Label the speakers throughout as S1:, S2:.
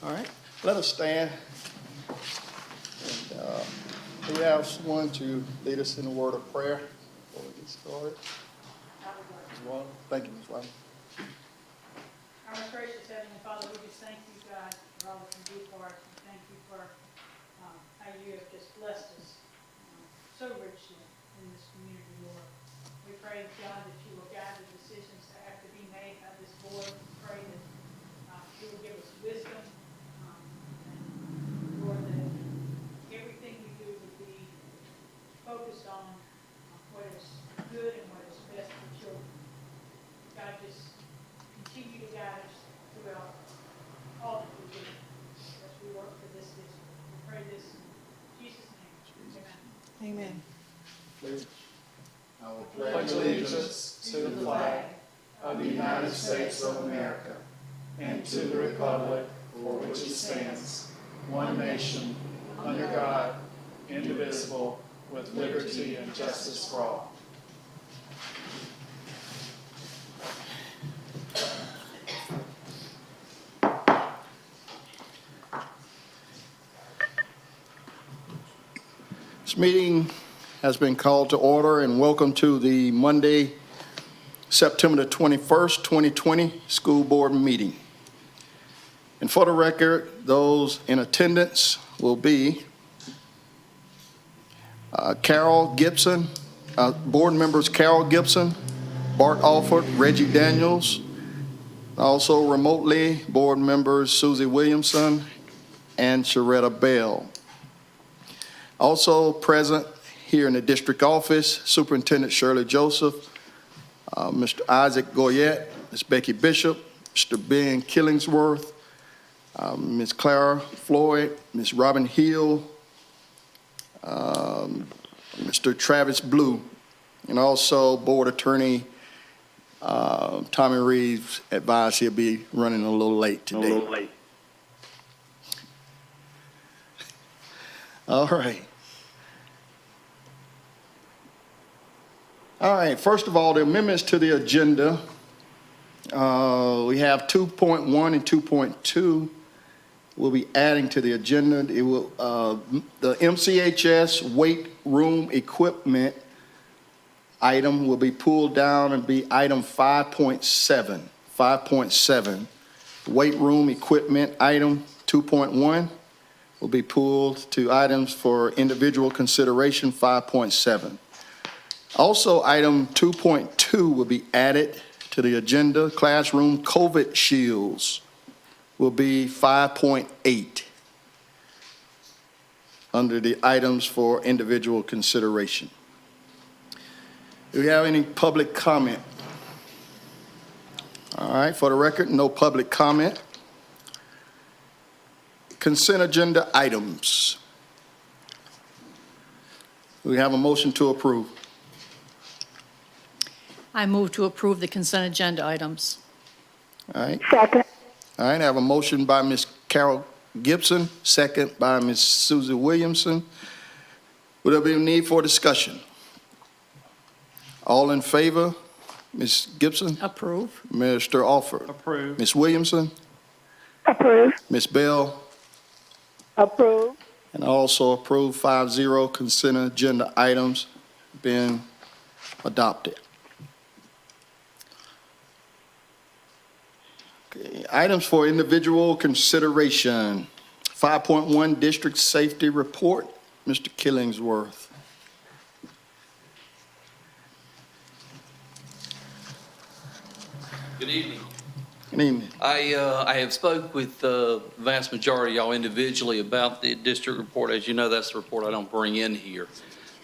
S1: All right, let us stand. And we have someone to lead us in a word of prayer before we get started. Ms. Water. Thank you, Ms. Water.
S2: Our most gracious Heavenly Father, we just thank you, God, for all that you do for us. And thank you for how you have just blessed us so richly in this community, Lord. We pray, God, that you will guide the decisions that have to be made by this board. We pray that you will give us wisdom. And Lord, that everything we do will be focused on what is good and what is best for children. God, just continue to guide us throughout all that we do as we work for this district. We pray this in Jesus' name. Amen.
S3: Amen.
S1: Please.
S4: I will pledge allegiance to the flag of the United States of America and to the republic for which it stands, one nation, under God, indivisible, with liberty and justice for all.
S1: This meeting has been called to order, and welcome to the Monday, September the 21st, 2020 school board meeting. And for the record, those in attendance will be Carol Gibson, board members Carol Gibson, Bart Alford, Reggie Daniels, also remotely board members Susie Williamson and Sharetta Bell. Also present here in the district office, Superintendent Shirley Joseph, Mr. Isaac Goyette, Ms. Becky Bishop, Mr. Ben Killingsworth, Ms. Clara Floyd, Ms. Robin Hill, Mr. Travis Blue, and also Board Attorney Tommy Reeves advised he'll be running a little late today. All right. All right, first of all, the amendments to the agenda. We have 2.1 and 2.2. We'll be adding to the agenda. It will, the MCHS weight room equipment item will be pulled down and be item 5.7. 5.7. Weight room equipment item 2.1 will be pulled to items for individual consideration 5.7. Also, item 2.2 will be added to the agenda. Classroom COVID shields will be 5.8 under the items for individual consideration. Do we have any public comment? All right, for the record, no public comment. Consent agenda items. We have a motion to approve.
S3: I move to approve the consent agenda items.
S1: All right.
S5: Second.
S1: All right, I have a motion by Ms. Carol Gibson, second by Ms. Susie Williamson. Would there be a need for discussion? All in favor? Ms. Gibson?
S3: Approve.
S1: Mr. Alford?
S4: Approved.
S1: Ms. Williamson?
S5: Approve.
S1: Ms. Bell?
S5: Approve.
S1: And I also approve 5-0 consent agenda items being adopted. Okay, items for individual consideration. 5.1 District Safety Report, Mr. Killingsworth.
S6: Good evening.
S1: Good evening.
S6: I have spoke with the vast majority of y'all individually about the district report. As you know, that's the report I don't bring in here.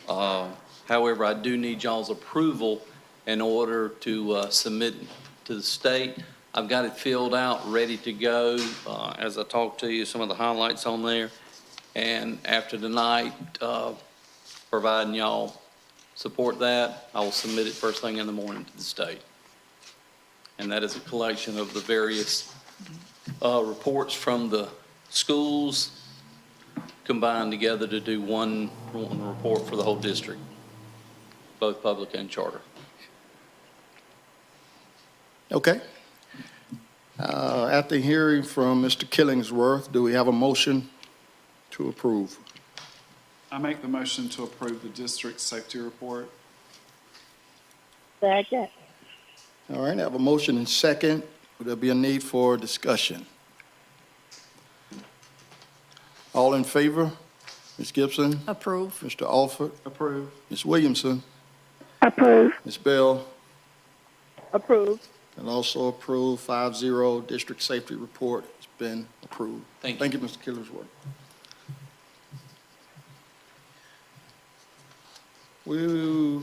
S6: However, I do need y'all's approval in order to submit to the state. I've got it filled out, ready to go. As I talk to you, some of the highlights on there. And after tonight, providing y'all support that, I will submit it first thing in the morning to the state. And that is a collection of the various reports from the schools combined together to do one report for the whole district, both public and charter.
S1: Okay. After hearing from Mr. Killingsworth, do we have a motion to approve?
S4: I make the motion to approve the district safety report.
S5: Second.
S1: All right, I have a motion and second. Would there be a need for discussion? All in favor? Ms. Gibson?
S3: Approve.
S1: Mr. Alford?
S4: Approve.
S1: Ms. Williamson?
S5: Approve.
S1: Ms. Bell?
S5: Approve.
S1: And also approve 5-0. District safety report has been approved.
S6: Thank you.
S1: Thank you, Mr. Killingsworth. We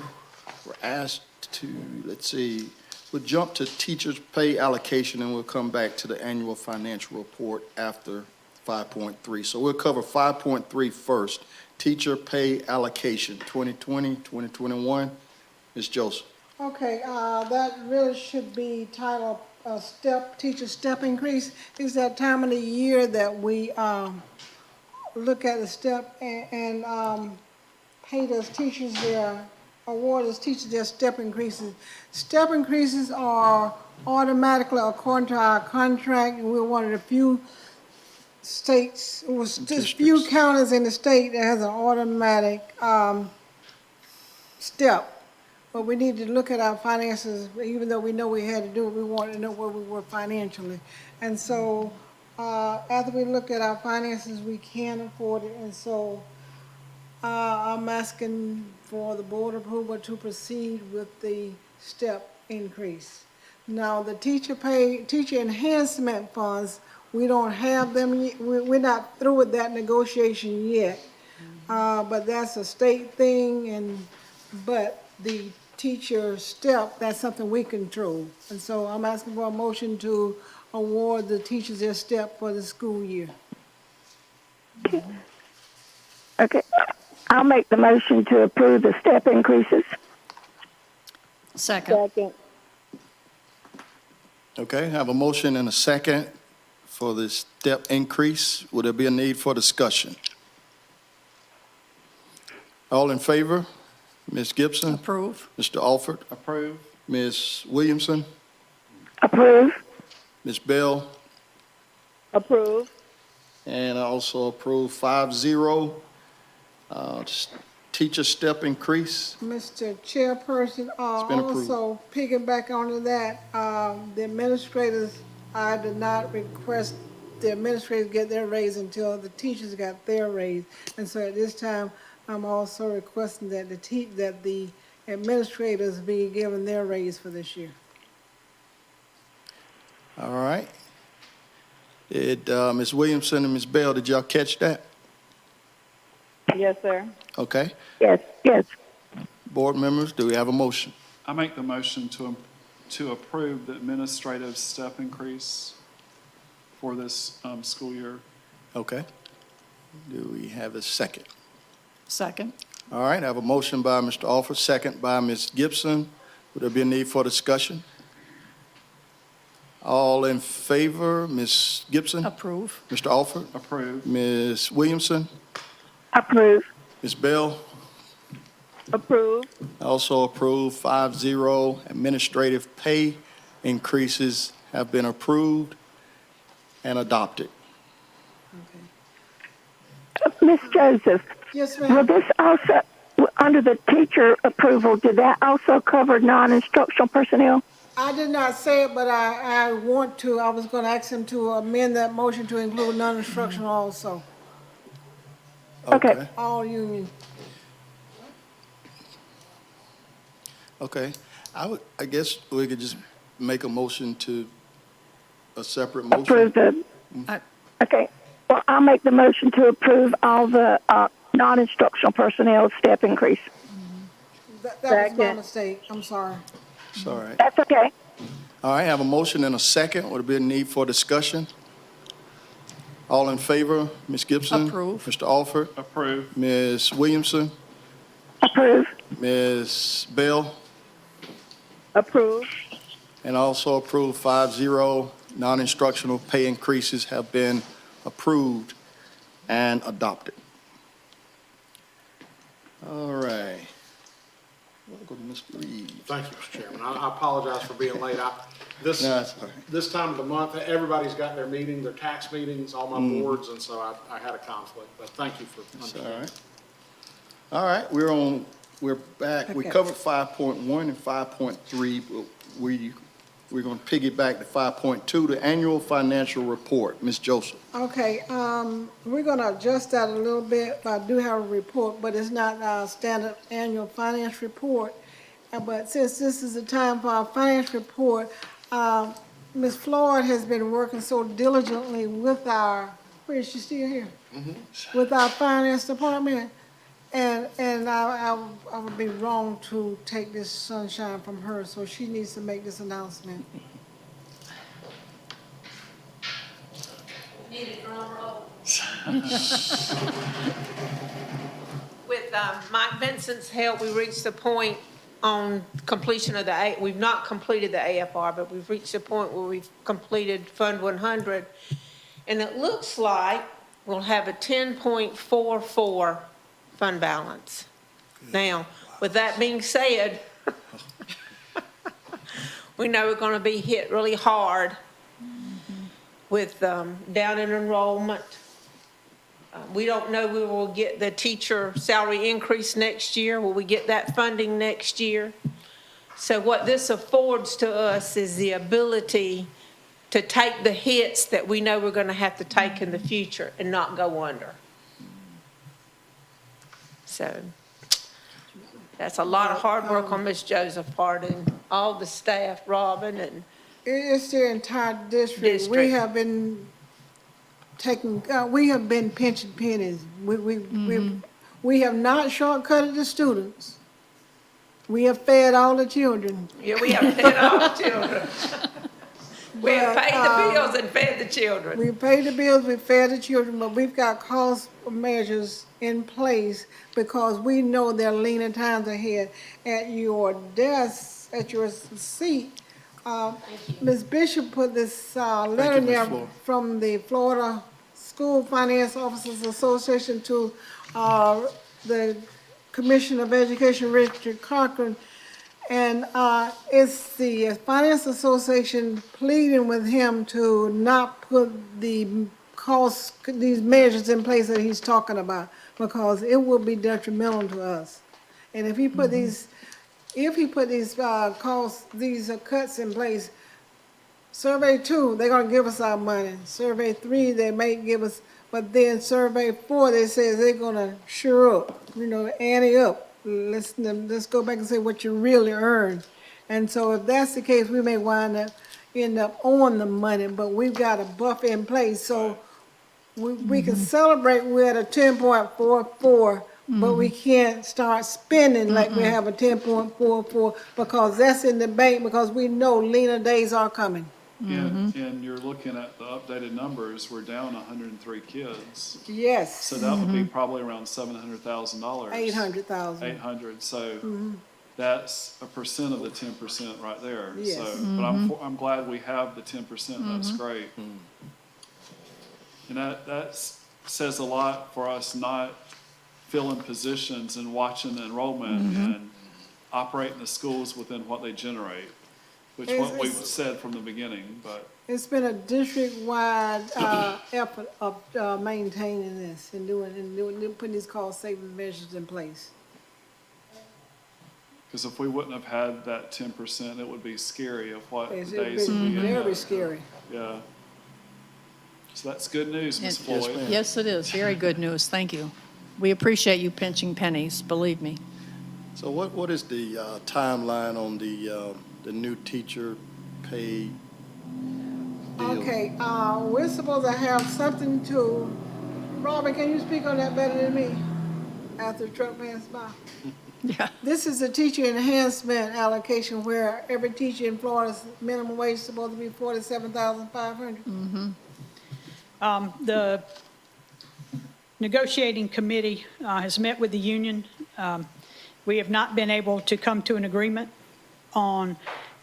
S1: were asked to, let's see, we'll jump to teachers' pay allocation, and we'll come back to the annual financial report after 5.3. So we'll cover 5.3 first, teacher pay allocation, 2020, 2021. Ms. Joseph.
S7: Okay, that really should be titled, teacher step increase. It's that time of the year that we, look at the step and pay those teachers award those teachers their step increases. Step increases are automatically according to our contract, and we're one of the few states, just few counties in the state that has an automatic, step. But we need to look at our finances, even though we know we had to do it, we wanted to know where we were financially. And so, after we look at our finances, we can afford it, and so, I'm asking for the board approval to proceed with the step increase. Now, the teacher enhancement funds, we don't have them, we're not through with that negotiation yet. But that's a state thing, but the teacher step, that's something we control. And so I'm asking for a motion to award the teachers their step for the school year.
S5: Okay. I'll make the motion to approve the step increases.
S3: Second.
S5: Second.
S1: Okay, I have a motion and a second for the step increase. Would there be a need for discussion? All in favor? Ms. Gibson?
S3: Approve.
S1: Mr. Alford?
S4: Approve.
S1: Ms. Williamson?
S5: Approve.
S1: Ms. Bell?
S5: Approve.
S1: And I also approve 5-0. Teacher step increase.
S7: Mr. Chairperson,
S1: been approved.
S7: also piggyback onto that, the administrators, I did not request the administrators get their raise until the teachers got their raise. And so at this time, I'm also requesting that the administrators be given their raise for this year.
S1: All right. Ms. Williamson and Ms. Bell, did y'all catch that?
S5: Yes, sir.
S1: Okay.
S5: Yes, yes.
S1: Board members, do we have a motion?
S4: I make the motion to approve the administrative step increase for this school year.
S1: Okay. Do we have a second?
S3: Second.
S1: All right, I have a motion by Mr. Alford, second by Ms. Gibson. Would there be a need for discussion? All in favor, Ms. Gibson?
S3: Approve.
S1: Mr. Alford?
S4: Approve.
S1: Ms. Williamson?
S5: Approve.
S1: Ms. Bell?
S5: Approve.
S1: Also approved, 5-0. Administrative pay increases have been approved and adopted.
S5: Ms. Joseph,
S7: Yes,
S5: will
S7: ma'am.
S5: this also, under the teacher approval, did that also cover non-instructional personnel?
S7: I did not say it, but I want to, I was gonna ask him to amend that motion to include non-instructional also,
S5: Okay.
S7: all union.
S1: Okay. I guess we could just make a motion to, a separate motion.
S5: Approve the,
S3: I-
S5: okay. Well, I'll make the motion to approve all the non-instructional personnel step increase.
S7: That was my
S5: Second.
S7: mistake, I'm sorry.
S1: It's all right.
S5: That's okay.
S1: All right, I have a motion and a second. Would there be a need for discussion? All in favor, Ms. Gibson?
S3: Approve.
S1: Mr. Alford?
S4: Approve.
S1: Ms. Williamson?
S5: Approve.
S1: Ms. Bell?
S5: Approve.
S1: And also approve 5-0. Non-instructional pay increases have been approved and adopted. All right. We'll go to Mr. Reed.
S8: Thank you, Mr. Chairman. I apologize for being late.
S4: This,
S1: No, that's all right.
S4: this time of the month, everybody's got their meeting, their tax meetings, all my boards, and so I had a conflict, but thank you for
S1: It's all
S4: understanding.
S1: right. All right, we're back. We
S7: Okay.
S1: covered 5.1 and 5.3, but we're going to piggyback to 5.2, the annual financial report. Ms. Joseph.
S7: Okay, we're gonna adjust that a little bit. I do have a report, but it's not our standard annual finance report. But since this is the time for our finance report, Ms. Floyd has been working so diligently with our, where is she still here? With our finance department. And I would be wrong to take this sunshine from her, so she needs to make this announcement.
S8: Need a drum roll. With Mike Vincent's help, we reached the point on completion of we've not completed the AFR, but we've reached the point where we've completed Fund 100. And it looks like we'll have a 10.44 fund balance. Now, with that being said, we know we're going to be hit really hard with down in enrollment. We don't know we will get the teacher salary increase next year. Will we get that funding next year? So what this affords to us is the ability to take the hits that we know we're going to have to take in the future and not go under. So that's a lot of hard work on Ms. Joseph's part and all the staff, Robin and
S7: It's the entire district. We
S8: District.
S7: have been we have been pinching pennies. We have not shortcutted the students. We have fed all the children.
S8: yeah, we have fed all the children. We have
S7: But,
S8: paid the bills and fed the children.
S7: We paid the bills, we fed the children, but we've got cost measures in place because we know there are leaner times ahead. At your desk, at your seat, Ms. Bishop put this letter in
S1: Ms.
S7: there
S1: Floyd.
S7: from the Florida School Finance Officers Association to the Commissioner of Education, Richard Cochran. And it's the Finance Association pleading with him to not put the these measures in place that he's talking about, because it will be detrimental to us. And if he put these cuts in place, Survey 2, they're gonna give us our money. Survey 3, they may give us, but then Survey 4, they say they're gonna sure up, ante up. Let's go back and say what you really earned. And so if that's the case, we may end up owing the money, but we've got a buffer in place. So we can celebrate we're at a 10.44, but we can't start spending like we have a 10.44 because that's in the bank, because we know leaner days are coming.
S9: And you're looking at the updated numbers, we're down 103 kids.
S7: Yes,
S9: So that would be probably around $700,000.
S7: 800,000.
S9: 800, so that's a percent of the 10% right there.
S7: Yes.
S9: So, but I'm glad we have the 10%, that's great. And that says a lot for us not filling positions and watching the enrollment and operating the schools within what they generate, which what we've said from the beginning, but.
S7: It's been a district-wide effort of maintaining this and putting these cost-saving measures in place.
S9: Because if we wouldn't have had that 10%, it would be scary of what
S7: It's
S9: days would be in.
S7: very scary.
S9: Yeah. So that's good news, Ms.
S3: Yes,
S9: Floyd.
S3: Yes, it is. Very good news. Thank you. We appreciate you pinching pennies, believe me.
S1: So what is the timeline on the new teacher pay deal?
S7: Okay, we're supposed to have something to, Robin, can you speak on that better than me? After the truck passed by.
S3: Yeah.
S7: This is a teacher enhancement allocation where every teacher in Florida's minimum wage is supposed to be $47,500.
S2: The negotiating committee has met with the union. We have not been able to come to an agreement on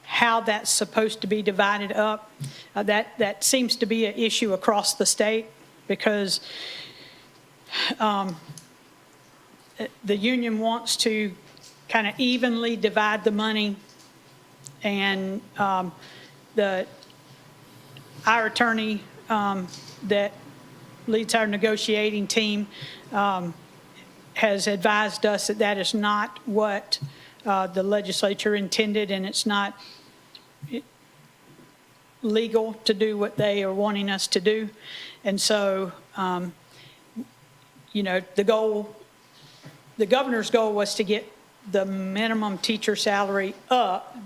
S2: how that's supposed to be divided up. That seems to be an issue across the state because the union wants to kind of evenly divide the money, and our attorney that leads our negotiating team has advised us that that is not what the legislature intended, and it's not legal to do what they are wanting us to do. And so, you know, the governor's goal was to get the minimum teacher salary up,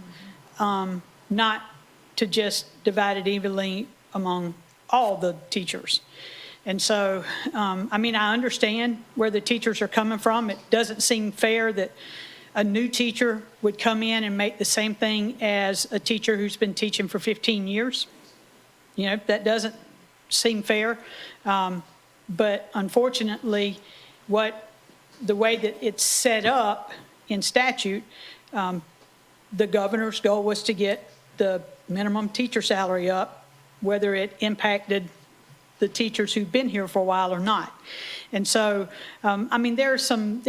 S2: not to just divide it evenly among all the teachers. And so, I mean, I understand where the teachers are coming from. It doesn't seem fair that a new teacher would come in and make the same thing as a teacher who's been teaching for 15 years. You know, that doesn't seem fair. But unfortunately, the way that it's set up in statute, the governor's goal was to get the minimum teacher salary up, whether it impacted the teachers who've been here for a while or not. And so, I mean, there's some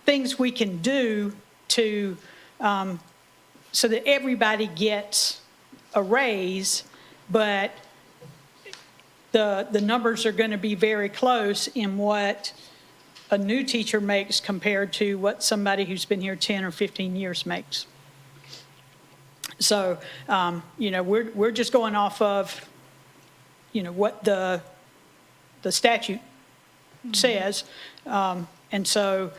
S2: things we can do to, so that everybody gets a raise, but the numbers are going to be very close in what a new teacher makes compared to what somebody who's been here 10 or 15 years makes. So, you know, we're just going off of, you know, what the statute says. And so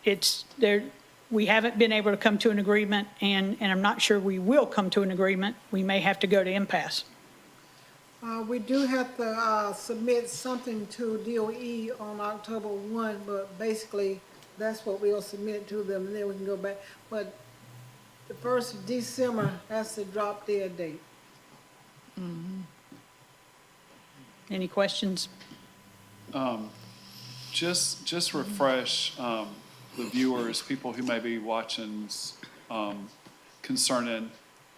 S2: it's there, we haven't been able to come to an agreement, and I'm not sure we will come to an agreement. We may have to go to impasse.
S7: We do have to submit something to DOE on October 1, but basically, that's what we'll submit to them, and then we can go back. But the 1st of December, that's the drop dead date.
S2: Any questions?
S9: Just refresh the viewers, people who may be watching, concerning,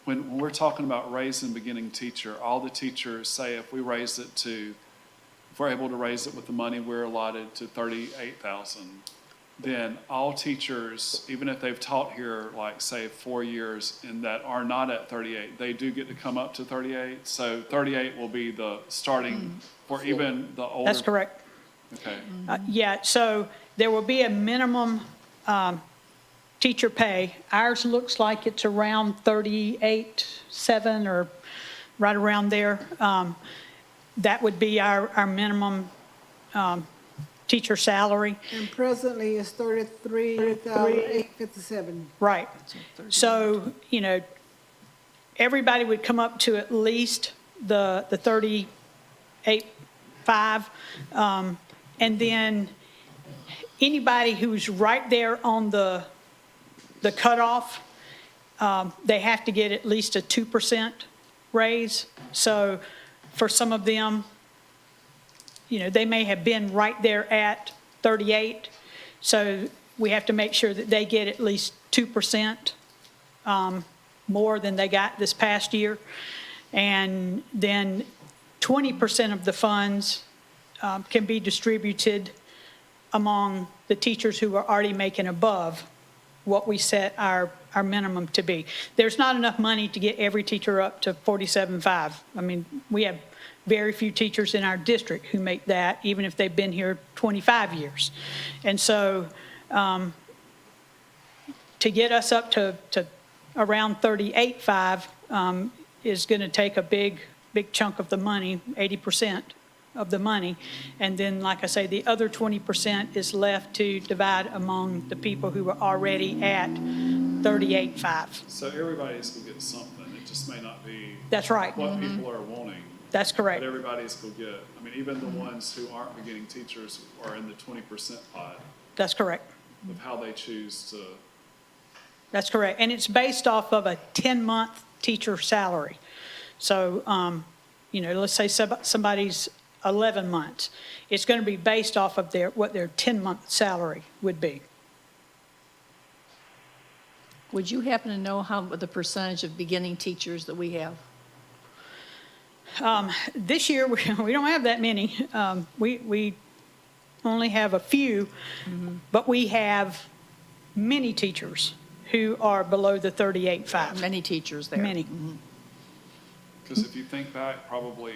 S9: when we're talking about raising beginning teacher, all the teachers say if we're able to raise it with the money we're allotted to 38,000, then all teachers, even if they've taught here, like say 4 years and that are not at 38, they do get to come up to 38. So 38 will be the starting for even the older.
S2: That's correct.
S9: Okay.
S2: Yeah, so there will be a minimum teacher pay. Ours looks like it's around 38.7 or right around there. That would be our minimum teacher salary.
S7: And presently, it's 33,857.
S2: Right. So, you know, everybody would come up to at least the 38.5. And then anybody who's right there on the cutoff, they have to get at least a 2% raise. So for some of them, you know, they may have been right there at 38. So we have to make sure that they get at least 2% more than they got this past year. And then 20% of the funds can be distributed among the teachers who are already making above what we set our minimum to be. There's not enough money to get every teacher up to 47.5. I mean, we have very few teachers in our district who make that, even if they've been here 25 years. And so to get us up to around 38.5 is going to take a big chunk of the money, 80% of the money. And then, like I say, the other 20% is left to divide among the people who are already at 38.5.
S9: So everybody's going to get something. It just may not be
S2: That's right.
S9: what people are wanting.
S2: That's correct.
S9: But everybody's going to get, I mean, even the ones who aren't beginning teachers are in the 20% pot
S2: That's correct.
S9: of how they choose to.
S2: That's correct. And it's based off of a 10-month teacher salary. So, you know, let's say somebody's 11 months. It's going to be based off of what their 10-month salary would be.
S3: Would you happen to know how the percentage of beginning teachers that we have?
S2: This year, we don't have that many. We only have a few, but we have many teachers. who are below the 38.5.
S3: Many teachers there.
S2: Many.
S9: Because if you think back, probably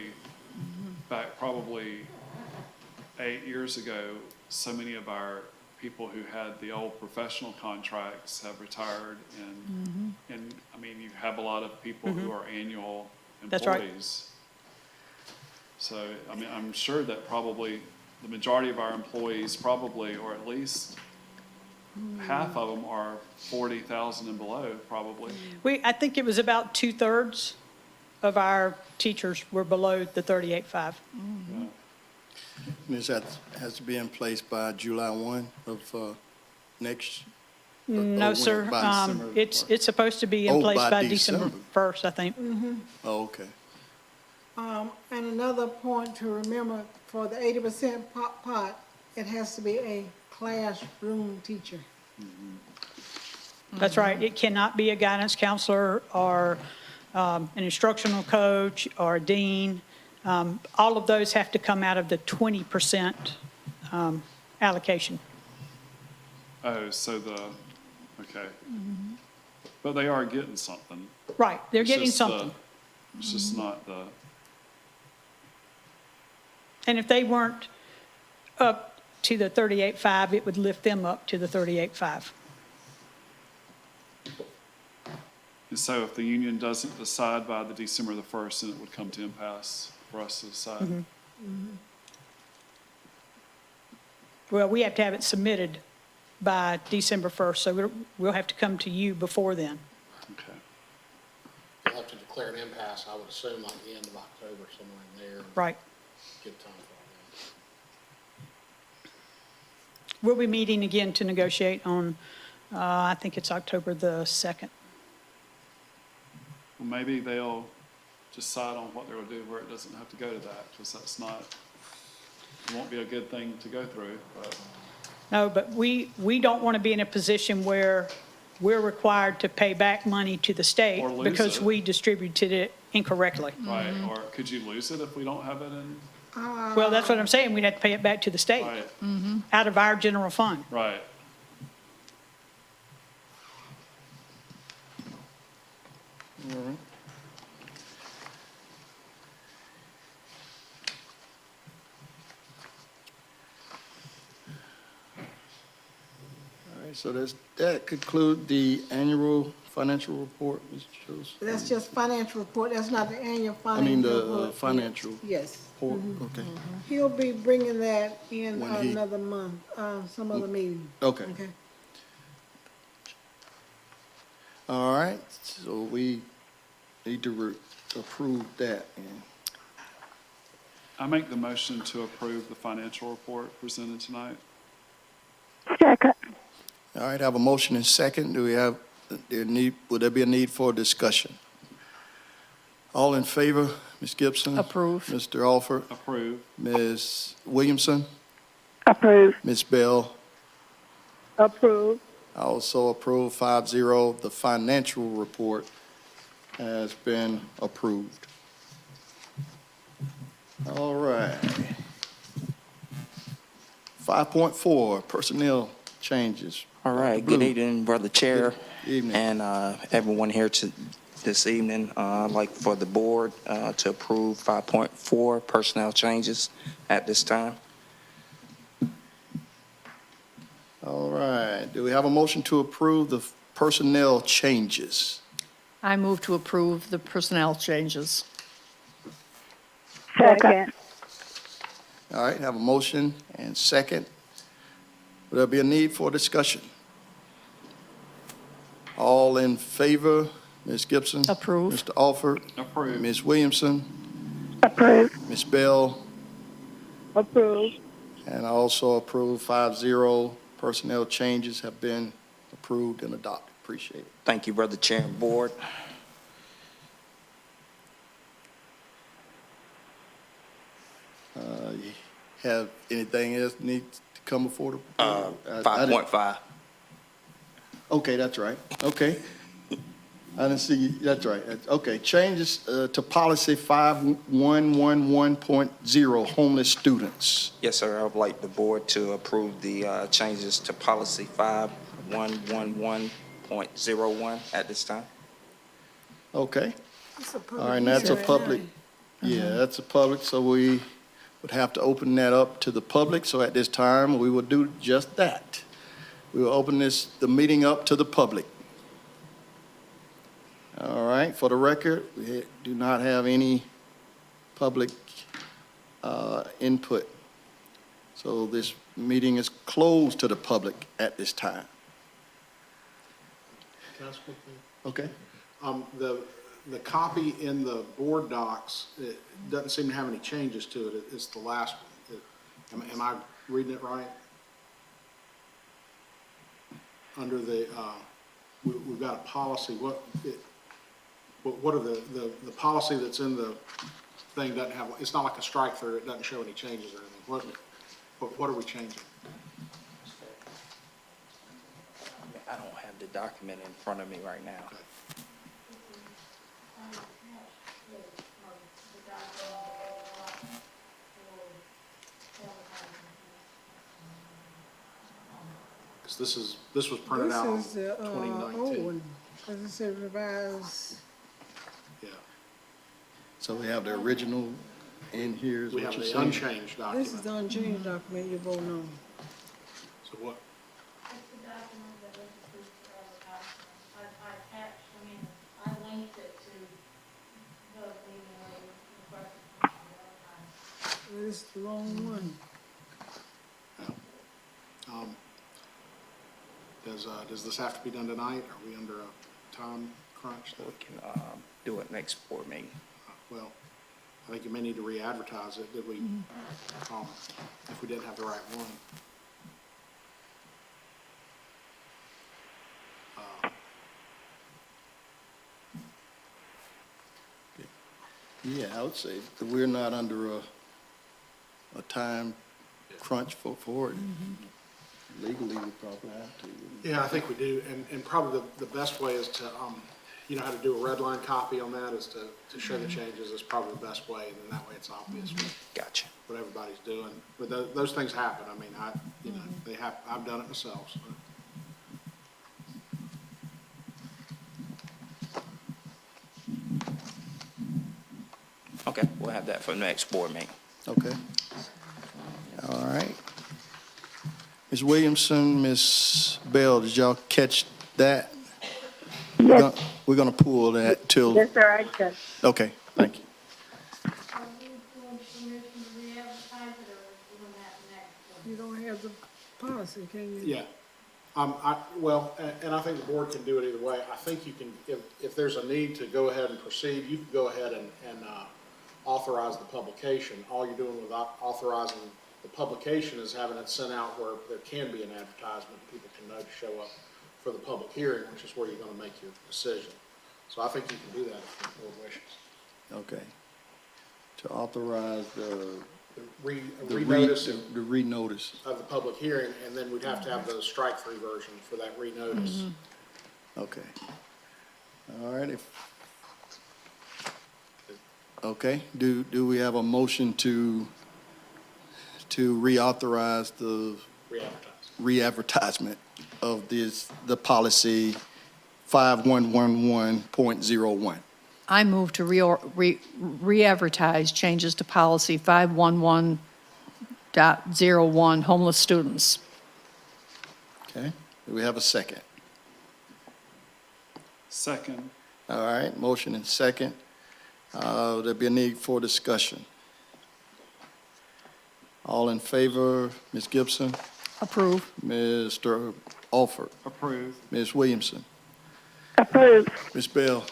S9: 8 years ago, so many of our people who had the old professional contracts have retired, and I mean, you have a lot of people who are annual
S2: That's right.
S9: employees. So, I mean, I'm sure that probably the majority of our employees probably, or at least half of them are 40,000 and below, probably.
S2: I think it was about 2/3 of our teachers were below the 38.5.
S9: Yeah.
S1: This has to be in place by July 1 of next?
S2: No,
S1: when?
S2: sir.
S1: By December
S2: It's supposed to be in
S1: Oh,
S2: place
S1: by
S2: by December
S1: December.
S2: 1st, I think.
S1: Oh, okay.
S7: And another point to remember, for the 80% pot, it has to be a classroom teacher.
S2: That's right. It cannot be a guidance counselor or an instructional coach or a dean. All of those have to come out of the 20% allocation.
S9: Oh, so okay. But they are getting something.
S2: Right, they're
S9: It's
S2: getting
S9: just
S2: something.
S9: It's just not the,
S2: And if they weren't up to the 38.5, it would lift them up to the 38.5.
S9: and so if the union doesn't decide by the December the 1st, then it would come to impasse for us to decide.
S2: Well, we have to have it submitted by December 1st, so we'll have to come to you before then.
S9: Okay.
S10: You'll have to declare an impasse, I would assume, like the end of October, somewhere in there.
S2: Right.
S10: Give time for all
S2: We'll be meeting again to negotiate on, I think it's October the 2nd.
S9: Well, maybe they'll decide on what they'll do where it doesn't have to go to that, because that's not, it won't be a good thing to go through, but.
S2: No, but we don't want to be in a position where we're required to pay back money to the state
S9: Or lose
S2: because
S9: it.
S2: we distributed it incorrectly.
S9: Right, or could you lose it if we don't have it in?
S2: Well, that's what I'm saying. We'd have to pay it back to the state
S9: Right,
S2: out of our general fund.
S9: right.
S1: All right, so that conclude the annual financial report, Mr. Joseph?
S7: That's just financial report, that's not the annual
S1: I mean,
S7: financial
S1: the
S7: report.
S1: financial
S7: Yes.
S1: report, okay.
S7: He'll be bringing that in
S1: When he-
S7: another month, some other meeting.
S1: Okay.
S7: Okay.
S1: All right, so we need to approve that. And
S9: I make the motion to approve the financial report presented tonight.
S5: Second.
S1: All right, have a motion and second. Do we have, would there be a need for discussion? All in favor, Ms. Gibson?
S3: Approve.
S1: Mr. Alford?
S9: Approve.
S1: Ms. Williamson?
S5: Approve.
S1: Ms. Bell?
S5: Approve.
S1: I also approve 5-0. The financial report has been approved. All right. 5.4, personnel changes.
S11: All right, good evening, Brother Chair.
S1: Good evening.
S11: And everyone here this evening. I'd like for the board to approve 5.4 personnel changes at this time.
S1: All right, do we have a motion to approve the personnel changes?
S3: I move to approve the personnel changes.
S5: Second.
S1: All right, have a motion and second. Will there be a need for discussion? All in favor, Ms. Gibson?
S3: Approve.
S1: Mr. Alford?
S9: Approve.
S1: Ms. Williamson?
S5: Approve.
S1: Ms. Bell?
S5: Approve.
S1: And I also approve 5-0. Personnel changes have been approved and adopted. Appreciate it.
S11: Thank you, Brother Chair and Board.
S1: You have anything else need to come before the board? I didn't-
S11: 5.5.
S1: Okay, that's right. Okay. I didn't see, that's right. Okay, changes to policy 5111.0, homeless students.
S11: Yes, sir. I would like the board to approve the changes to policy 5111.0, 5.01 at this time.
S1: Okay.
S7: It's a public
S1: All right, and that's a
S7: hearing right
S1: public,
S7: now.
S1: yeah, that's a public, so we would have to open that up to the public. So at this time, we will do just that. We will open the meeting up to the public. All right, for the record, we do not have any public input. So this meeting is closed to the public at this time.
S10: Can I ask one thing?
S1: Okay?
S10: The copy in the board docs, it doesn't seem to have any changes to it. It's the last one. Am I reading it right? Under the, we've got a policy, what are the policy that's in the thing doesn't have, it's not like a strike through, it doesn't show any changes or anything. What are we changing?
S11: I don't have the document in front of me right now.
S10: Because this was printed out in
S7: This is the, old
S10: 2019.
S7: one, 'cause it said revised.
S10: Yeah,
S1: So we have the original in here, is
S10: we
S1: what
S10: have
S1: you're
S10: the
S1: saying?
S10: unchanged
S7: This is
S10: document.
S7: the unchanged document you're voting on.
S10: So what,
S2: It's the document that was approved for advertisement. I attached, I linked it to the request from the advertisement.
S7: This is the wrong one.
S10: does this have to be done tonight? Are we under a time crunch?
S11: We can do it next board meeting.
S10: Well, I think you may need to re-advertise it. Did we, if we didn't have the right one?
S1: Yeah, I would say that we're not under a time crunch for it. Legally, we probably have to.
S10: Yeah, I think we do, and probably the best way is to, you know how to do a red line copy on that, is to show the changes is probably the best way, and then that way it's obvious
S11: Gotcha.
S10: what everybody's doing. But those things happen, I mean, you know, they happen, I've done it myself, so.
S11: Okay, we'll have that for the next board meeting.
S1: Okay. All right. Ms. Williamson, Ms. Bell, did y'all catch that?
S5: Yes,
S1: We're gonna pull that till,
S5: yes, sir, I did.
S1: okay, thank you.
S2: Are we doing permission to re-advertise it, or are we doing that next?
S7: You don't have the policy, can you?
S10: Yeah. Well, and I think the board can do it either way. I think you can, if there's a need to go ahead and proceed, you can go ahead and authorize the publication. All you're doing with authorizing the publication is having it sent out where there can be an advertisement. People can know to show up for the public hearing, which is where you're going to make your decision. So I think you can do that if the board wishes.
S1: Okay. To authorize the
S10: Renotice
S1: the renotice.
S10: of the public hearing, and then we'd have to have the strike-through version for that renotice.
S1: Okay. All right. Okay, do we have a motion to reauthorize the
S10: Re-advertise.
S1: re-advertisement of the policy 5111.01?
S3: I move to re-advertise changes to policy 511.01, homeless students.
S1: Okay, do we have a second?
S9: Second.
S1: All right, motion and second. There'll be a need for discussion. All in favor, Ms. Gibson,
S3: Approve.
S1: Mr. Alford,
S9: Approved.
S1: Ms. Williamson,
S5: Approved,
S1: Ms. Bell,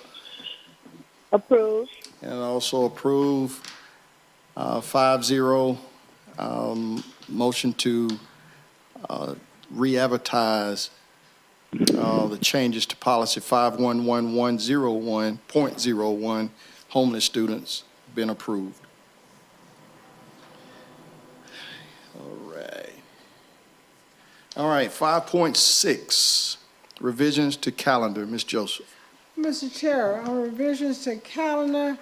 S5: approved,
S1: and also approve 5-0, motion to re-advertise the changes to policy 511101.01, homeless students, been approved. All right, 5.6, revisions to calendar, Ms. Joseph.
S7: Mr. Chair, on revisions to calendar,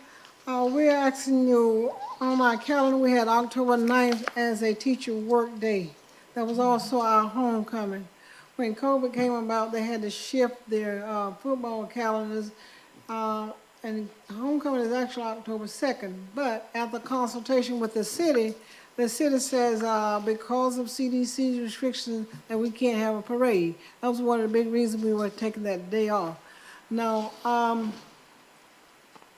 S7: we're asking you, on our calendar, we had October 9th as a teacher work day. That was also our homecoming. when COVID came about, they had to shift their football calendars, and homecoming is actually October 2nd. But after consultation with the city says because of CDC's restrictions that we can't have a parade. That was one of the big reasons we were taking that day off. Now,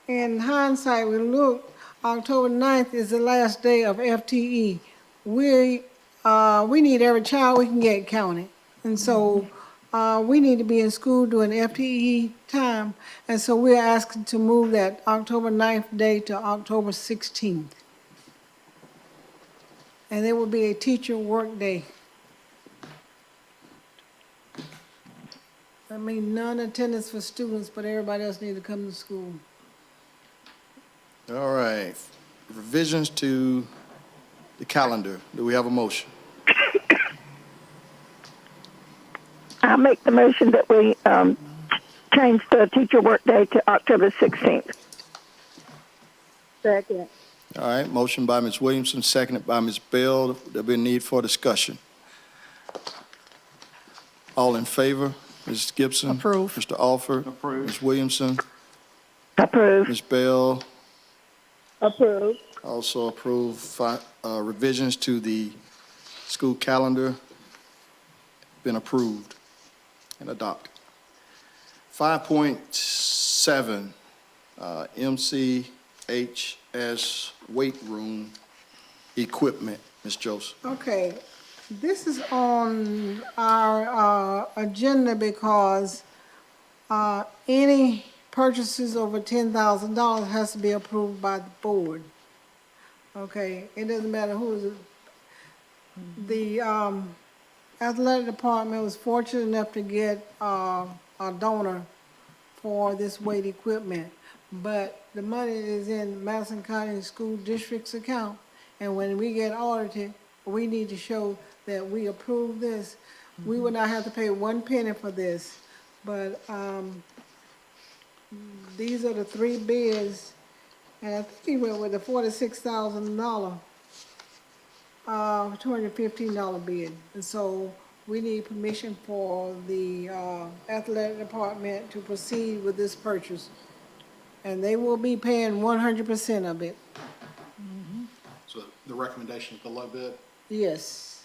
S7: in hindsight, we look, October 9th is the last day of FTE. We need every child we can get counted. And so we need to be in school during FTE time. And so we're asking to move that October 9th day to October 16th. And it will be a teacher work day. I mean, non-attendance for students, but everybody else need to come to school.
S1: All right. Revisions to the calendar. Do we have a motion?
S5: I make the motion that we change the teacher workday to October 16th. Second.
S1: All right, motion by Ms. Williamson, seconded by Ms. Bell. There'll be a need for discussion. All in favor? Ms. Gibson?
S3: Approve.
S1: Mr. Alford?
S9: Approve.
S1: Ms. Williamson?
S5: Approve.
S1: Ms. Bell?
S5: Approve.
S1: Also approve revisions to the school calendar. Been approved and adopted. 5.7, MCHS weight room equipment. Ms. Joseph.
S7: Okay, this is on our agenda because any purchases over $10,000 has to be approved by the board. Okay, it doesn't matter who is it. The athletic department was fortunate enough to get a donor for this weight equipment, but the money is in Madison County School District's account, and when we get audited, we need to show that we approve this. We would not have to pay 1 penny for this, but these are the 3 bids, and I think he went with the $46,000, $215 bid. And so we need permission for the athletic department to proceed with this purchase. And they will be paying 100% of it.
S10: So the recommendation is the low bid,
S7: Yes.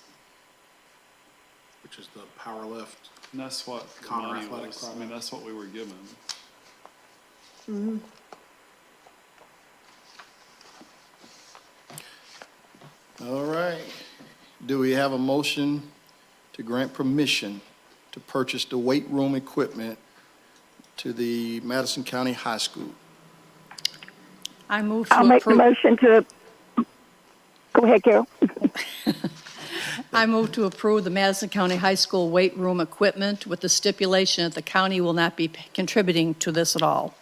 S10: which is the power lift.
S9: And that's what the
S10: Connor
S9: money
S10: Athletic
S9: was. I
S10: product.
S9: mean, that's what we were given.
S1: All right. Do we have a motion to grant permission to purchase the weight room equipment to the Madison County High School?
S3: I move to
S5: I'll make the
S3: approve.
S5: motion to, go ahead, Carol.
S3: I move to approve the Madison County High School weight room equipment with the stipulation that the county will not be contributing to this at all.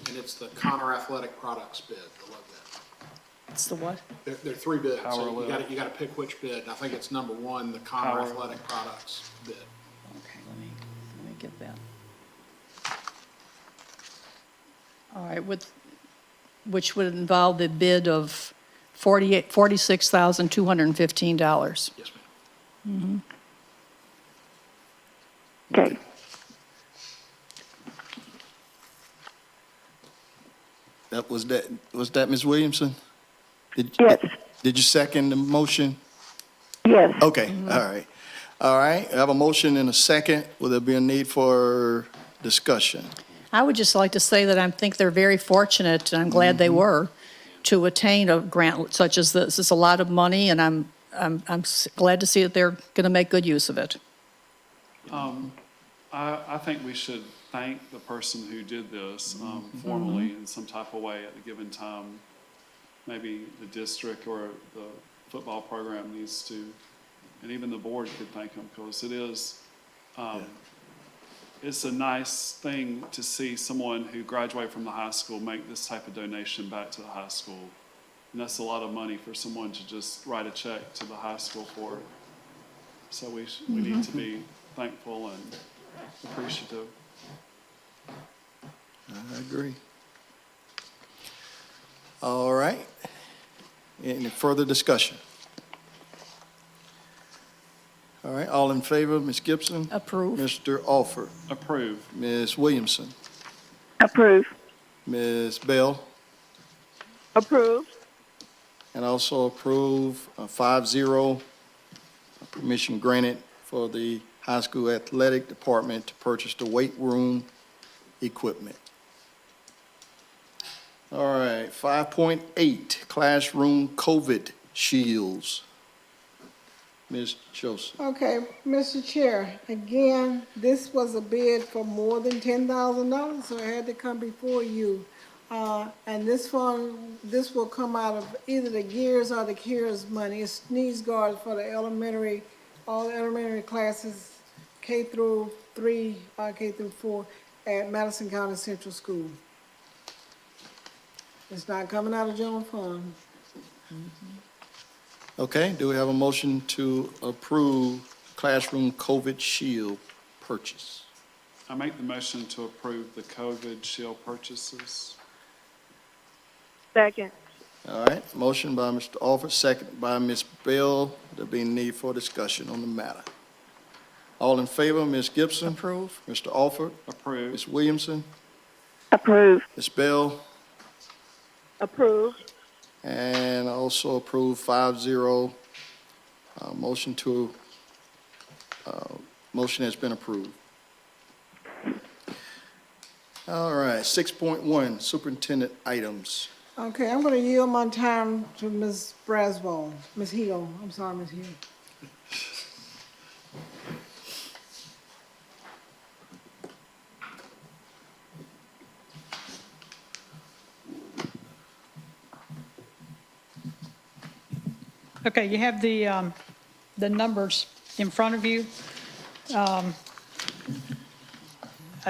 S10: And it's the Connor Athletic Products bid, the low bid.
S3: It's the what?
S10: There are 3 bids,
S9: Power
S10: so
S9: lift.
S10: you gotta pick which bid. And I think it's number 1, the Connor
S9: Power.
S10: Athletic Products bid.
S3: Okay, let me get that. All right, which would involve the bid of $46,215.
S10: Yes, ma'am.
S5: Okay.
S1: Was that Ms. Williamson?
S5: Yes.
S1: Did you second the motion?
S5: Yes.
S1: Okay, all right. All right, I have a motion and a second. Will there be a need for discussion?
S3: I would just like to say that I think they're very fortunate, and I'm glad they were, to attain a grant such as this. It's a lot of money, and I'm glad to see that they're going to make good use of it.
S9: I think we should thank the person who did this formally in some type of way at a given time. Maybe the district or the football program needs to, and even the board could thank them, because it is, it's a nice thing to see someone who graduated from the high school make this type of donation back to the high school. And that's a lot of money for someone to just write a check to the high school for. So we need to be thankful and appreciative.
S1: I agree. All right. Any further discussion? All right, all in favor, Ms. Gibson?
S3: Approve.
S1: Mr. Alford?
S9: Approve.
S1: Ms. Williamson?
S5: Approve.
S1: Ms. Bell?
S5: Approve.
S1: And also approve 5-0, permission granted for the high school athletic department to purchase the weight room equipment. All right, 5.8, classroom COVID shields. Ms. Joseph.
S7: Okay, Mr. Chair, again, this was a bid for more than $10,000, so it had to come before you. And this fund, this will come out of either the GEARS or the CARES money. It's sneeze guards for the elementary, all the elementary classes, K through 3, K through 4, at Madison County Central School. It's not coming out of general fund.
S1: Okay, do we have a motion to approve classroom COVID shield purchase?
S9: I make the motion to approve the COVID shield purchases.
S5: Second.
S1: All right, motion by Mr. Alford, second by Ms. Bell. There being need for discussion on the matter. All in favor, Ms. Gibson?
S3: Approve.
S1: Mr. Alford?
S9: Approve.
S1: Ms. Williamson?
S5: Approve.
S1: Ms. Bell?
S5: Approve.
S1: And also approve 5-0. Motion has been approved. All right, 6.1, superintendent items.
S7: Okay, I'm gonna yield my time to Ms. Braswell, Ms. Hill, I'm sorry, Ms. Hill.
S2: Okay, you have the numbers in front of you. I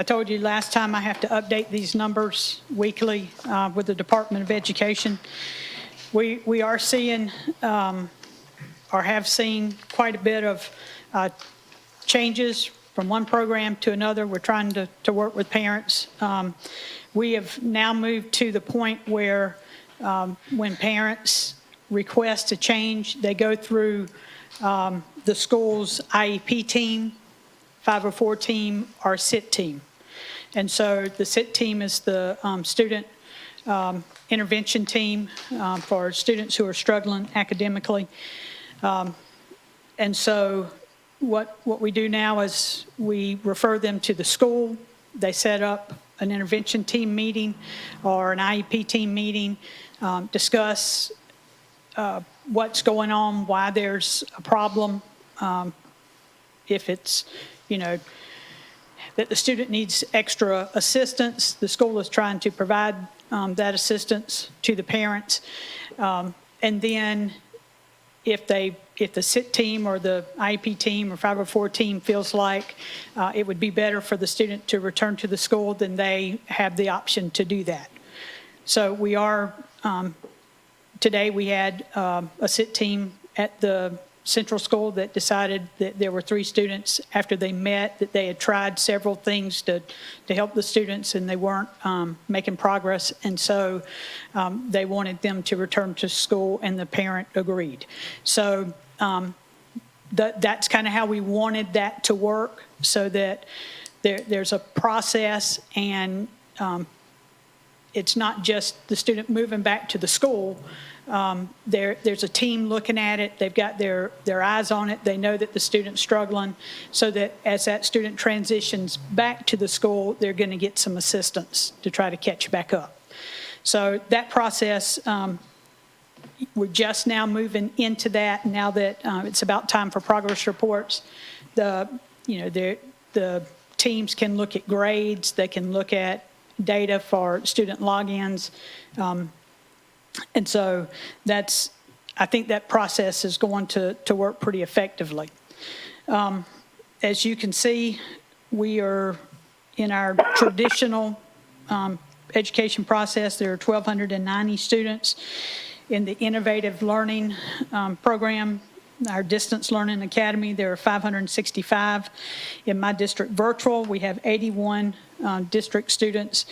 S2: told you last time I have to update these numbers weekly with the Department of Education. We are seeing, or have seen quite a bit of changes from one program to another. We're trying to work with parents. We have now moved to the point where when parents request a change, they go through the school's IEP team, 504 team, or SIT team. And so the SIT team is the student intervention team for students who are struggling academically. And so what we do now is we refer them to the school. They set up an intervention team meeting or an IEP team meeting, discuss what's going on, why there's a problem, if it's, that the student needs extra assistance. The school is trying to provide that assistance to the parents. And then if the SIT team or the IEP team or 504 team feels like it would be better for the student to return to the school, then they have the option to do that. So we are, today we had a SIT team at the Central School that decided that there were 3 students after they met that they had tried several things to help the students and they weren't making progress. And so they wanted them to return to school and the parent agreed. So that's kind of how we wanted that to work, so that there's a process and it's not just the student moving back to the school. There's a team looking at it. They've got their eyes on it. They know that the student's struggling, so that as that student transitions back to the school, they're going to get some assistance to try to catch back up. So that process, we're just now moving into that now that it's about time for progress reports. The teams can look at grades. They can look at data for student logins. And so I think that process is going to work pretty effectively. As you can see, we are in our traditional education process. There are 1,290 students in the Innovative Learning program. Our Distance Learning Academy, there are 565. In my district virtual, we have 81 district students.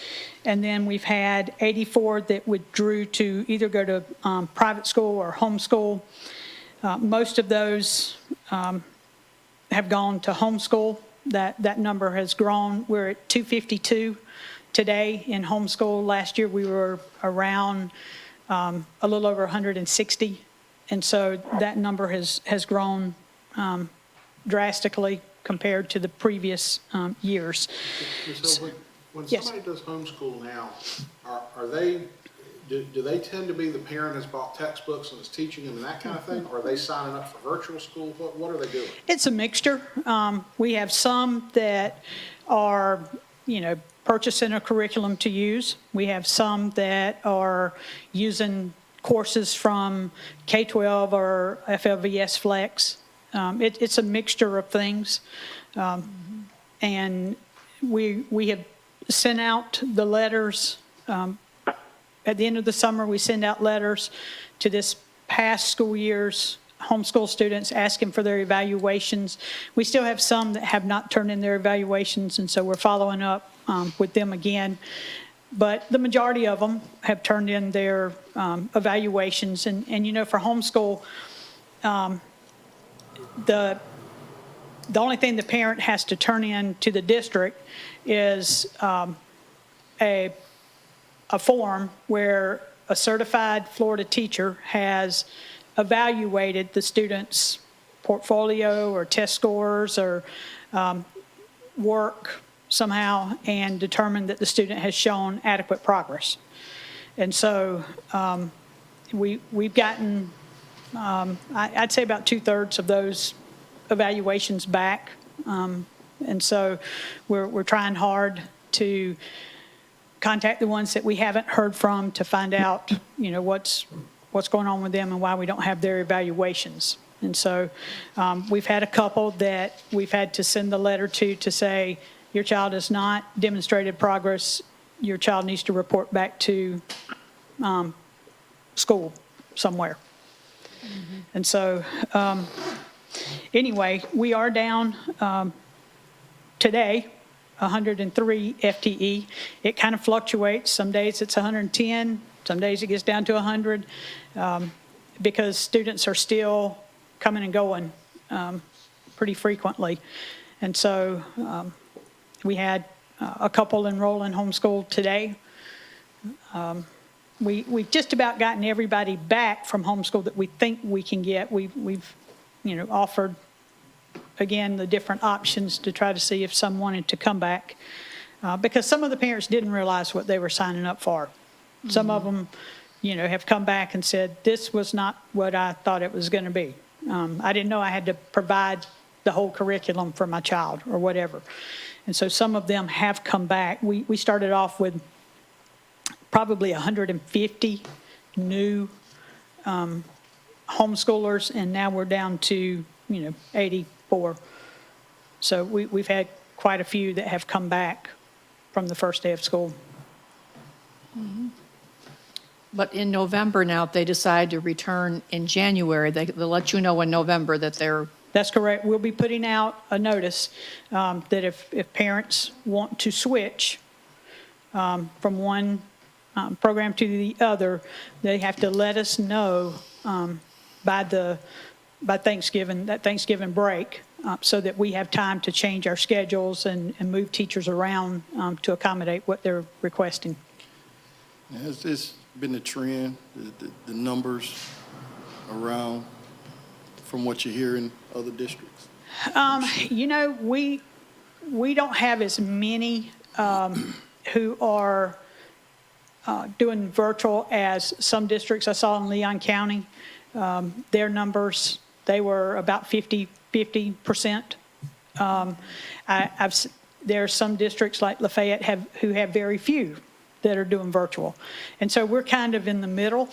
S2: And then we've had 84 that withdrew to either go to private school or homeschool. Most of those have gone to homeschool. That number has grown. We're at 252 today in homeschool. Last year, we were around a little over 160. And so that number has grown drastically compared to the previous years.
S10: So when
S2: Yes.
S10: somebody does homeschool now, are they, do they tend to be the parent has bought textbooks and is teaching them and that kind of thing? Or are they signing up for virtual school? What are they doing?
S2: It's a mixture. We have some that are, purchasing a curriculum to use. We have some that are using courses from K-12 or FLVS Flex. It's a mixture of things. And we have sent out the letters. At the end of the summer, we send out letters to this past school year's homeschool students asking for their evaluations. We still have some that have not turned in their evaluations, and so we're following up with them again. But the majority of them have turned in their evaluations. And for homeschool, the only thing the parent has to turn in to the district is a form where a certified Florida teacher has evaluated the student's portfolio or test scores or work somehow and determined that the student has shown adequate progress. And so we've gotten, I'd say about 2/3 of those evaluations back. And so we're trying hard to contact the ones that we haven't heard from to find out, what's going on with them and why we don't have their evaluations. And so we've had a couple that we've had to send the letter to say, your child has not demonstrated progress. Your child needs to report back to school somewhere. Mm-hmm. And so anyway, we are down today 103 FTE. It kind of fluctuates. Some days it's 110. Some days it gets down to 100 because students are still coming and going pretty frequently. And so we had a couple enroll in homeschool today. We've just about gotten everybody back from homeschool that we think we can get. We've offered, again, the different options to try to see if some wanted to come back because some of the parents didn't realize what they were signing up for. Mm-hmm. Some of them, have come back and said, this was not what I thought it was going to be. I didn't know I had to provide the whole curriculum for my child or whatever. And so some of them have come back. We started off with probably 150 new homeschoolers, and now we're down to, 84. So we've had quite a few that have come back from the first day of school.
S3: Mm-hmm. But in November now, if they decide to return in January, they'll let you know in November that they're...
S2: That's correct. We'll be putting out a notice that if parents want to switch from one program to the other, they have to let us know by Thanksgiving, that Thanksgiving break, so that we have time to change our schedules and move teachers around to accommodate what they're requesting.
S1: Has this been the trend, the numbers around from what you hear in other districts?
S2: We don't have as many who are doing virtual as some districts. I saw in Leon County, their numbers, they were about 50%. There are some districts like Lafayette who have very few that are doing virtual. And so we're kind of in the middle.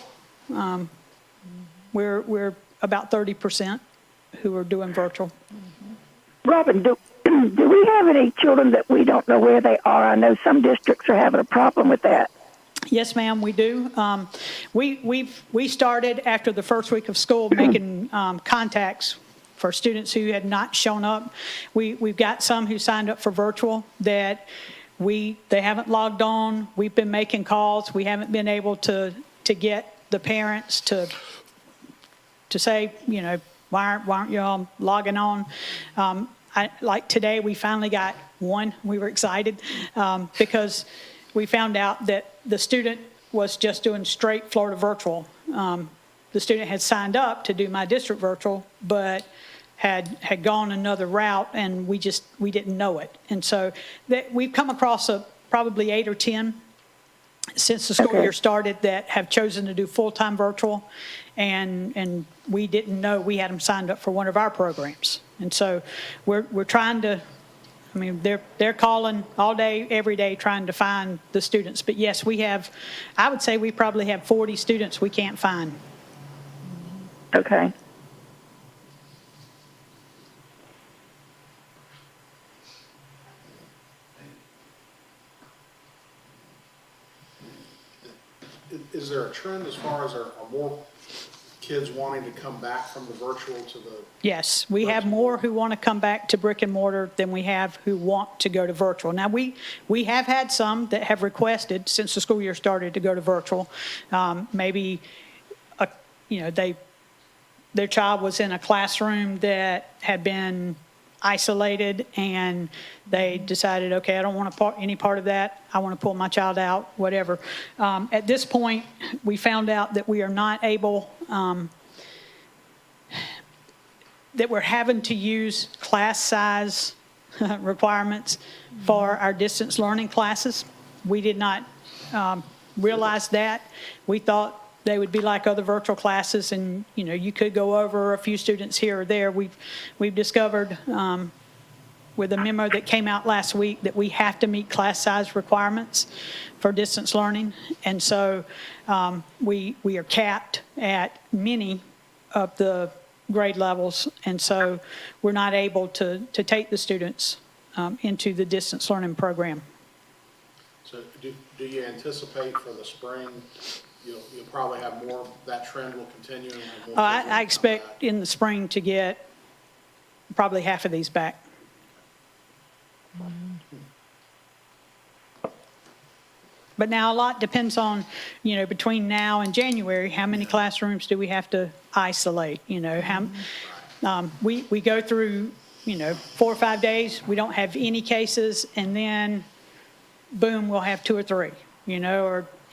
S2: We're about 30% who are doing virtual.
S5: Robin, do we have any children that we don't know where they are? I know some districts are having a problem with that.
S2: Yes, ma'am, we do. We started after the first week of school making contacts for students who had not shown up. We've got some who signed up for virtual that they haven't logged on. We've been making calls. We haven't been able to get the parents to say, why aren't y'all logging on? Like today, we finally got one. We were excited because we found out that the student was just doing straight Florida virtual. The student had signed up to do My District virtual, but had gone another route, and we didn't know it. And so we've come across probably 8 or 10 since the school year started that have chosen to do full-time virtual, and we didn't know we had them signed up for one of our programs. And so we're trying to, I mean, they're calling all day, every day, trying to find the students. But yes, I would say we probably have 40 students we can't find.
S5: Okay.
S10: Is there a trend as far as are more kids wanting to come back from the virtual to the?
S2: Yes, we have more who want to come back to brick and mortar than we have who want to go to virtual. Now, we have had some that have requested since the school year started to go to virtual. Maybe, their child was in a classroom that had been isolated, and they decided, okay, I don't want any part of that. I want to pull my child out, whatever. At this point, we found out that we are not able, that we're having to use class size requirements for our distance learning classes. We did not realize that. We thought they would be like other virtual classes, and you could go over a few students here or there. We've discovered with a memo that came out last week that we have to meet class size requirements for distance learning, and so we are capped at many of the grade levels, and so we're not able to take the students into the distance learning program.
S10: So do you anticipate for the spring, you'll probably have more, that trend will continue? And more
S2: I expect in the spring to get probably half of these back. But now a lot depends on, between now and January, how many classrooms do we have to isolate? We go through, 4 or 5 days, we don't have any cases, and then boom, we'll have 2 or 3,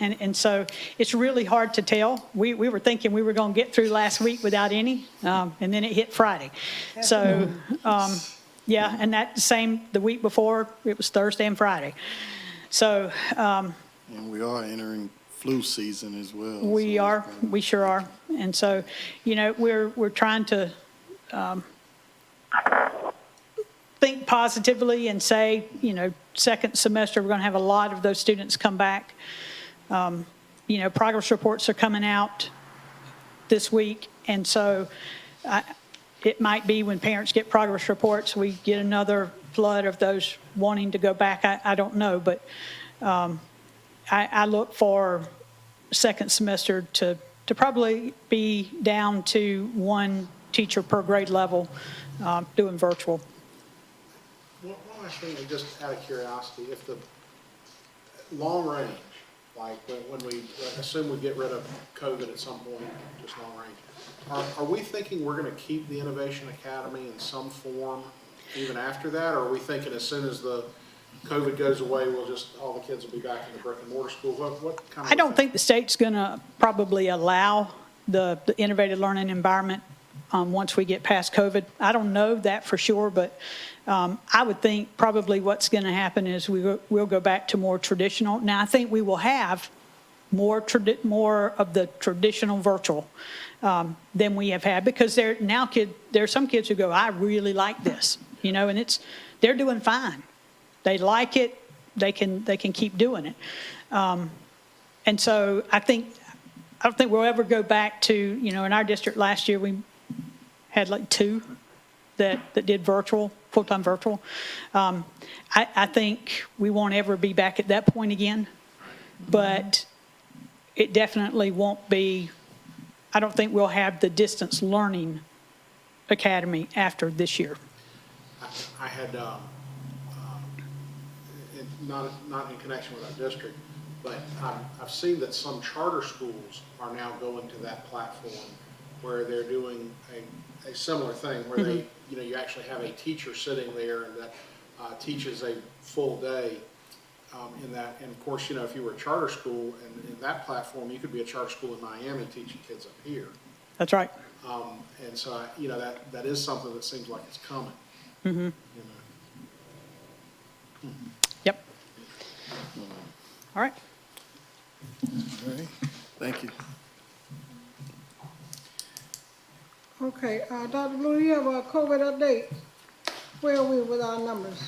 S2: and so it's really hard to tell. We were thinking we were going to get through last week without any, and then it hit Friday. So, yeah, and that same, the week before, it was Thursday and Friday. So.
S1: And we are entering flu season as well.
S2: We sure are. And so, we're trying to think positively and say, second semester, we're going to have a lot of those students come back. Progress reports are coming out this week. And so it might be when parents get progress reports, we get another flood of those wanting to go back. I don't know, but I look for second semester to probably be down to 1 teacher per grade level doing virtual.
S10: One last thing, just out of curiosity, if the long range, like when we assume we get rid of COVID at some point, just long range, are we thinking we're going to keep the Innovation Academy in some form even after that? Or are we thinking as soon as the COVID goes away, all the kids will be back in the brick and mortar school? What kind of?
S2: I don't think the state's going to probably allow the innovative learning environment once we get past COVID. I don't know that for sure, but I would think probably what's going to happen is we'll go back to more traditional. Now, I think we will have more of the traditional virtual than we have had, because there are some kids who go, I really like this, and they're doing fine. They like it. They can keep doing it. And so I don't think we'll ever go back to, in our district last year, we had like 2 that did virtual, full-time virtual. I think we won't ever be back at that point again, but it definitely won't be, I don't think we'll have the distance learning academy after this year.
S10: I had, not in connection with our district, but I've seen that some charter schools are now going to that platform where they're doing a similar thing, where they, you know, you actually have a teacher sitting there that teaches a full day in that. And of course, you know, if you were a charter school and in that platform, you could be a charter school in Miami teaching kids up here.
S3: That's right.
S10: And so, you know, that is something that seems like it's coming. You know.
S3: Yep. All right.
S1: All right, thank you.
S7: Okay, Dr. Blue, you have a COVID update? Where are we with our numbers?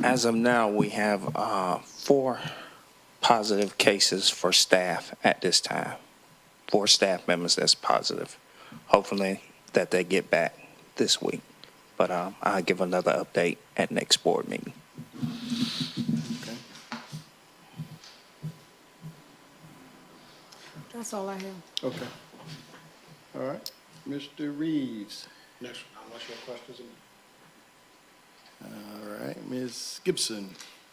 S11: As of now, we have 4 positive cases for staff at this time. 4 staff members that's positive. Hopefully that they get back this week. But I'll give another update at next board meeting.
S1: Okay.
S7: That's all I have.
S1: Okay. All right, Mr. Reeves.
S10: Next, unless you have questions.
S1: All right, Ms. Gibson.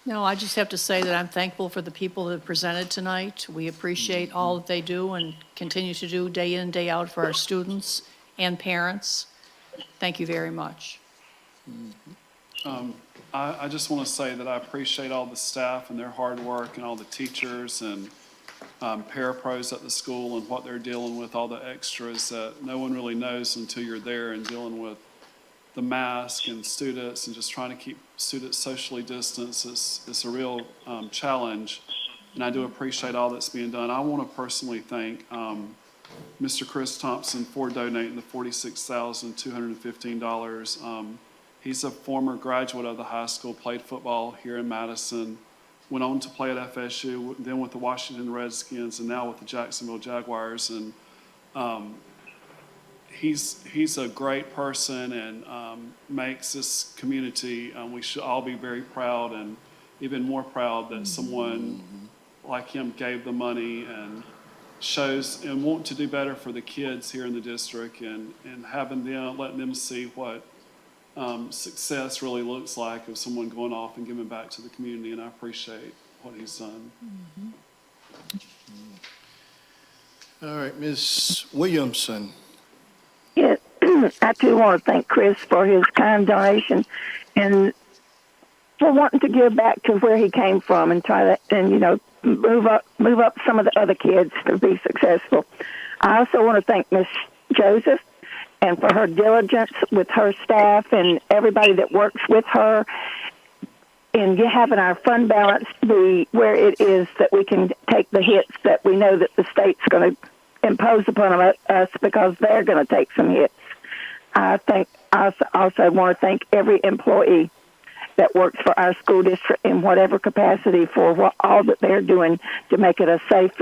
S3: No, I just have to say that I'm thankful for the people that presented tonight. We appreciate all that they do and continue to do day in, day out for our students and parents. Thank you very much.
S9: I just want to say that I appreciate all the staff and their hard work and all the teachers and parapros at the school and what they're dealing with, all the extras that no one really knows until you're there and dealing with the mask and students and just trying to keep students socially distanced. It's a real challenge, and I do appreciate all that's being done. I want to personally thank Mr. Chris Thompson for donating the $46,215. He's a former graduate of the high school, played football here in Madison, went on to play at FSU, then with the Washington Redskins, and now with the Jacksonville Jaguars. And he's a great person and makes this community, we should all be very proud and even more proud that someone like him gave the money and shows and want to do better for the kids here in the district and having them, letting them see what success really looks like of someone going off and giving back to the community, and I appreciate what he's done.
S1: All right, Ms. Williamson.
S5: Yes, I too want to thank Chris for his kind donation and for wanting to give back to where he came from and try to, and you know, move up some of the other kids to be successful. I also want to thank Miss Joseph and for her diligence with her staff and everybody that works with her in having our fund balance be where it is that we can take the hits that we know that the state's going to impose upon us because they're going to take some hits. I also want to thank every employee that works for our school district in whatever capacity for all that they're doing to make it a safe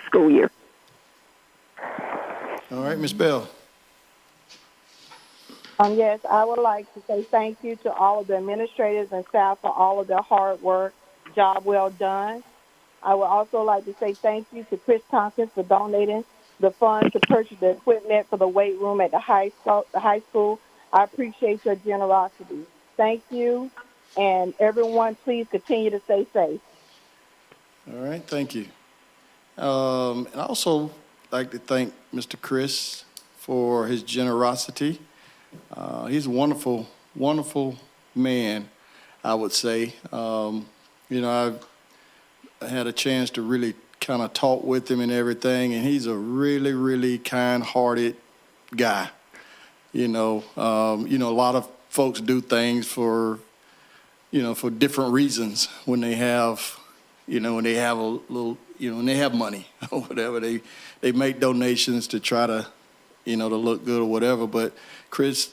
S5: school year.
S1: All right, Ms. Bell.
S12: Yes, I would like to say thank you to all of the administrators and staff for all of their hard work. Job well done. I would also like to say thank you to Chris Tompkins for donating the funds to purchase the equipment for the weight room at the high school. I appreciate your generosity. Thank you, and everyone, please continue to stay safe.
S1: All right, thank you. And I also like to thank Mr. Chris for his generosity. He's a wonderful, wonderful man, I would say. You know, I had a chance to really kind of talk with him and everything, and he's a really, really kind-hearted guy. You know, a lot of folks do things for different reasons when they have, when they have a little, when they have money or whatever. They make donations to try to, to look good or whatever. But Chris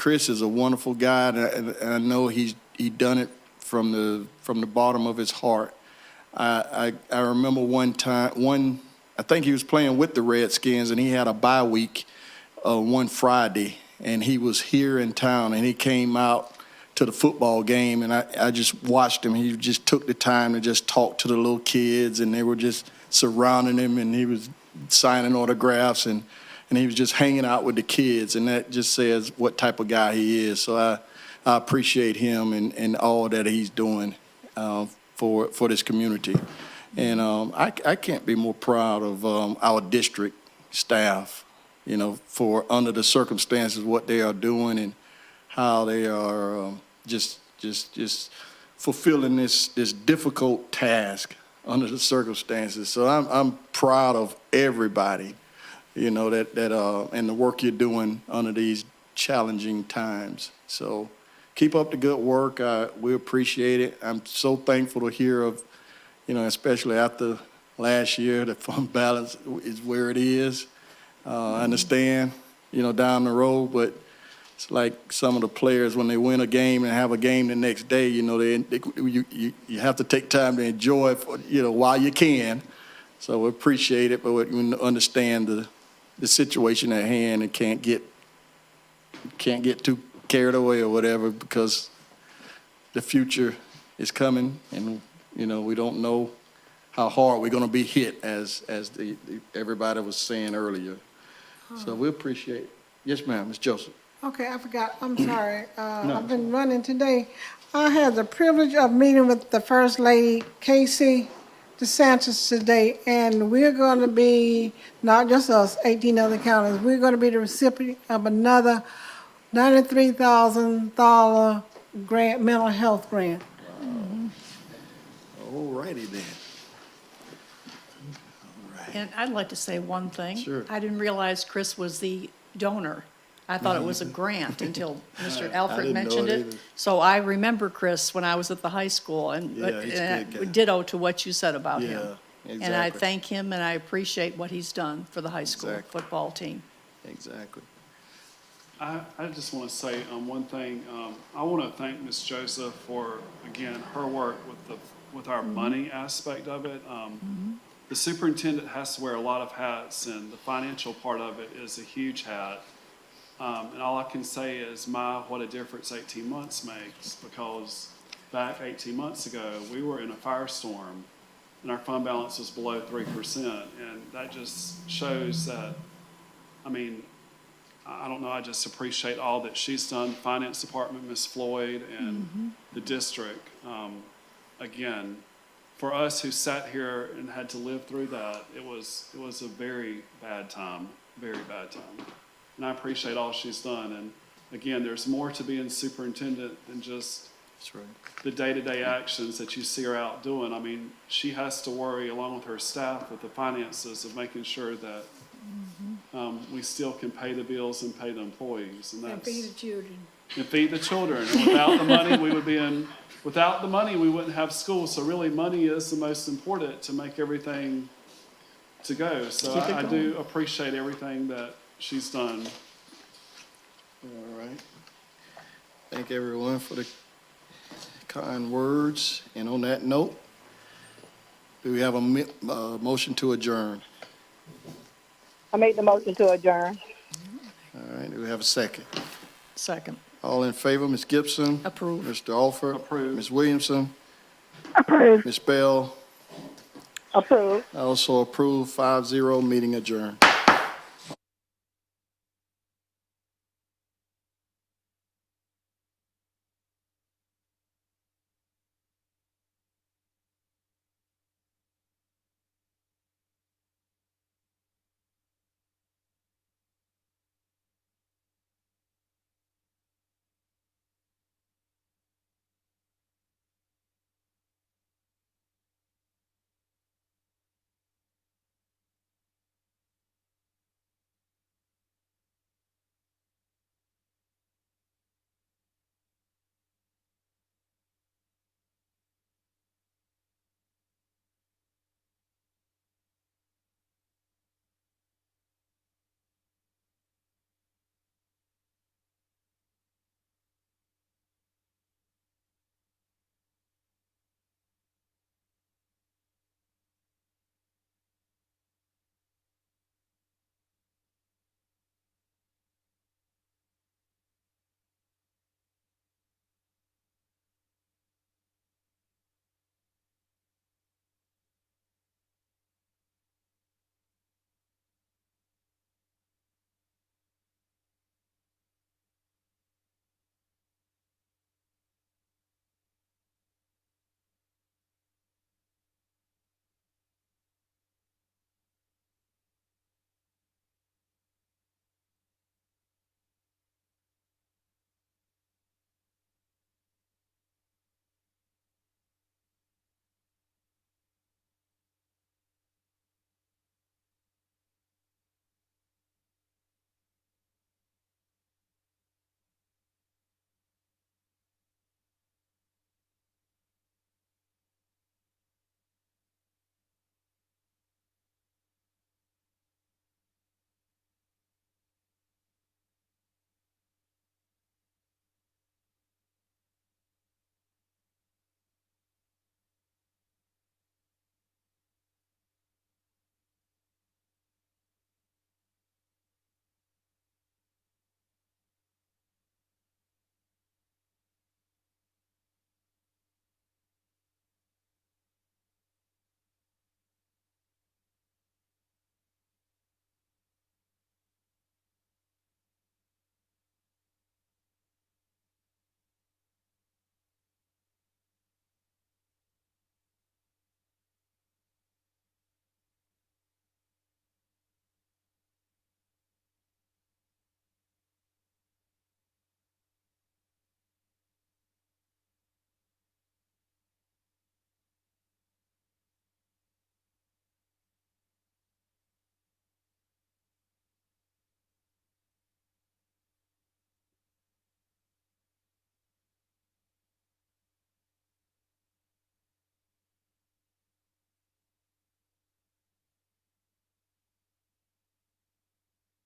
S1: is a wonderful guy, and I know he done it from the bottom of his heart. I remember I think he was playing with the Redskins, and he had a bye week one Friday, and he was here in town, and he came out to the football game, and I just watched him. He just took the time to just talk to the little kids, and they were just surrounding him, and he was signing autographs, and he was just hanging out with the kids, and that just says what type of guy he is. So I appreciate him and all that he's doing for this community. And I can't be more proud of our district staff, you know, for under the circumstances, what they are doing and how they are just fulfilling this difficult task under the circumstances. So I'm proud of everybody, you know, that and the work you're doing under these challenging times. So keep up the good work. We appreciate it. I'm so thankful to hear of, you know, especially after last year, the fund balance is where it is. I understand, you know, down the road, but it's like some of the players, when they win a game and have a game the next day, you know, you have to take time to enjoy it, for, you know, while you can. So we appreciate it, but we understand the situation at hand and can't get too carried away or whatever, because the future is coming, and you know, we don't know how hard we're going to be hit, as everybody was saying earlier. So we appreciate it. Yes, ma'am, Ms. Joseph.
S7: Okay, I forgot, I'm sorry. I've been running today. I had the privilege of meeting with the First Lady, Casey DeSantis, today, and we're going to be, not just us, 18 other counties, we're going to be the recipient of another $93,000 grant, mental health grant.
S1: All righty then.
S3: And I'd like to say one thing.
S1: Sure.
S3: I didn't realize Chris was the donor. I thought it was a grant until Mr. Alfred
S1: didn't know
S3: mentioned
S1: it
S3: it.
S1: either.
S3: So I remember Chris when I was at the high school, and
S1: Yeah, he's a good guy.
S3: ditto to what you said about him.
S1: Yeah,
S3: And I
S1: exactly.
S3: thank him, and I appreciate what he's done for the high school
S1: Exactly.
S3: football team.
S1: Exactly.
S9: I just want to say one thing. I want to thank Ms. Joseph for, again, her work with our money aspect of it. The superintendent has to wear a lot of hats, and the financial part of it is a huge hat. And all I can say is what a difference 18 months makes, because back 18 months ago, we were in a firestorm and our fund balance was below 3%. And that just shows that, I mean, I don't know, I just appreciate all that she's done, Finance Department, Ms. Floyd, and the district. Again, for us who sat here and had to live through that, it was a very bad time, very bad time. And I appreciate all she's done. And again, there's more to being superintendent than just
S1: That's right.
S9: the day-to-day actions that you see her out doing. I mean, she has to worry, along with her staff, with the finances of making sure that we still can pay the bills and pay the employees. And
S7: And
S9: that's,
S7: feed the children.
S9: and feed the children. And without the money, without the money, we wouldn't have schools. So really, money is the most important to make everything to go. So
S3: Keep it
S9: I
S3: going.
S9: do appreciate everything that she's done.
S1: All right. Thank everyone for the kind words. And on that note, do we have a motion to adjourn?
S12: I make the motion to adjourn.
S1: All right, do we have a second?
S3: Second.
S1: All in favor, Ms. Gibson?
S3: Approve.
S1: Mr. Alford?
S9: Approve.
S1: Ms. Williamson?
S5: Approved.
S1: Ms. Bell?
S12: Approved.
S1: I also approve, 5-0, meeting adjourned.